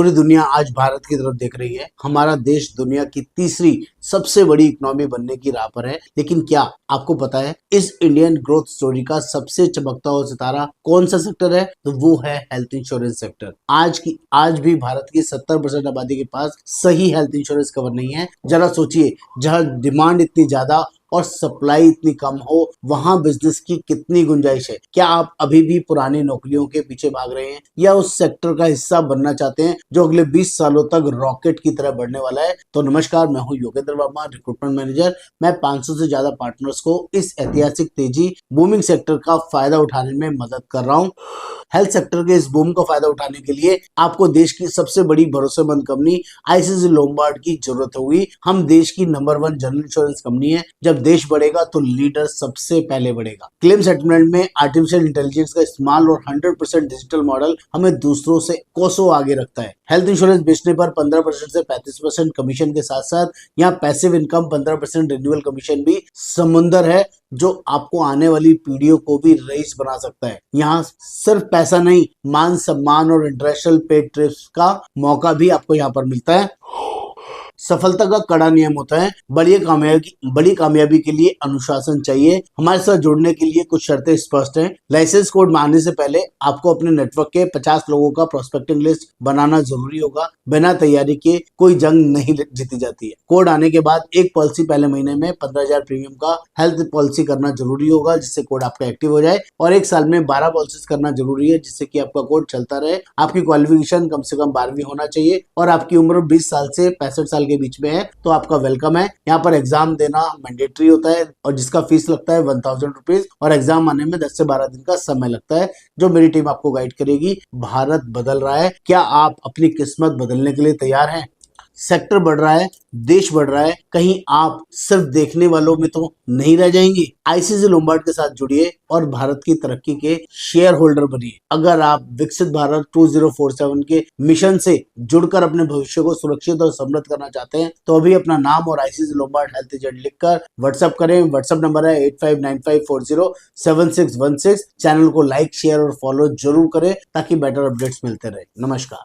पूरी दुनिया आज भारत की तरफ देख रही है। हमारा देश दुनिया की तीसरी सबसे बड़ी इकोनॉमी बनने की राह पर है। लेकिन क्या आपको पता है इस इंडियन ग्रोथ स्टोरी का सबसे चमकता हुआ सितारा कौन सा सेक्टर है? तो वो है हेल्थ इंश्योरेंस सेक्टर। आज भी भारत की 70% आबादी के पास सही हेल्थ इंश्योरेंस कवर नहीं है। जरा सोचिए, जहां डिमांड इतनी ज्यादा और सप्लाई इतनी कम हो, वहां बिजनेस की कितनी गुंजाइश है। क्या आप अभी भी पुरानी नौकरियों के पीछे भाग रहे हैं या उस सेक्टर का हिस्सा बनना चाहते हैं जो अगले 20 सालों तक रॉकेट की तरह बढ़ने वाला है? तो नमस्कार, मैं हूं योगेंद्र वर्मा, रिक्रूटमेंट मैनेजर। मैं 500 से ज्यादा पार्टनर्स को इस ऐतिहासिक तेजी बूमिंग सेक्टर का फायदा उठाने में मदद कर रहा हूं। हेल्थ सेक्टर के इस बूम का फायदा उठाने के लिए आपको देश की सबसे बड़ी भरोसेमंद कंपनी आईसीसी लोम्बार्ड की जरूरत होगी। हम देश की नंबर 1 जनरल इंश्योरेंस कंपनी है। जब देश बढ़ेगा तो लीडर सबसे पहले बढ़ेगा। क्लेम सेटलमेंट में आर्टिफिशियल इंटेलिजेंस का इस्तेमाल और 100% डिजिटल मॉडल हमें दूसरों से कोसों आगे रखता है। हेल्थ इंश्योरेंस बेचने पर 15% से 35% कमीशन के साथ साथ यहाँ पैसिव इनकम 15% रिन्यूअल कमीशन भी समुंदर है, जो आपको आने वाली पीढ़ियों को भी रईस बना सकता है। यहाँ सिर्फ पैसा नहीं, मान सम्मान और इंटरनेशनल पेड ट्रिप्स का मौका भी आपको यहाँ पर मिलता है। सफलता का कड़ा नियम होता है, बड़ी कामयाबी के लिए अनुशासन चाहिए। हमारे साथ जुड़ने के लिए कुछ शर्तें स्पष्ट हैं। लाइसेंस कोड में आने से पहले आपको अपने नेटवर्क के 50 लोगों का प्रोस्पेक्टिंग लिस्ट बनाना जरूरी होगा। बिना तैयारी के कोई जंग नहीं जीती जाती है। कोड आने के बाद एक पॉलिसी पहले महीने में 15,000 प्रीमियम का हेल्थ पॉलिसी करना जरूरी होगा, जिससे कोड आपका एक्टिव हो जाए। और एक साल में 12 पॉलिसीज करना जरूरी है, जिससे कि आपका कोड चलता रहे। आपकी क्वालिफिकेशन कम से कम 12वीं होना चाहिए और आपकी उम्र 20 साल से 65 साल के बीच में है तो आपका वेलकम है। यहाँ पर एग्जाम देना मैंडेटरी होता है और जिसका फीस लगता है 1000 रुपीज और एग्जाम आने में 10 से 12 दिन का समय लगता है, जो मेरी टीम आपको गाइड करेगी। भारत बदल रहा है, क्या आप अपनी किस्मत बदलने के लिए तैयार हैं? सेक्टर बढ़ रहा है, देश बढ़ रहा है, कहीं आप सिर्फ देखने वालों में तो नहीं रह जाएंगे। आईसीसी लोम्बार्ड के साथ जुड़िए और भारत की तरक्की के शेयर होल्डर बनिए। अगर आप विकसित भारत 2047 के मिशन से जुड़कर अपने भविष्य को सुरक्षित और समृद्ध करना चाहते हैं तो अभी अपना नाम और आईसीसी लोम्बार्ड हेल्थ एजेंट लिखकर व्हाट्सएप करें। व्हाट्सएप नंबर है 8595407616। चैनल को लाइक, शेयर और फॉलो जरूर करें ताकि बेटर अपडेट्स मिलते रहे। नमस्कार।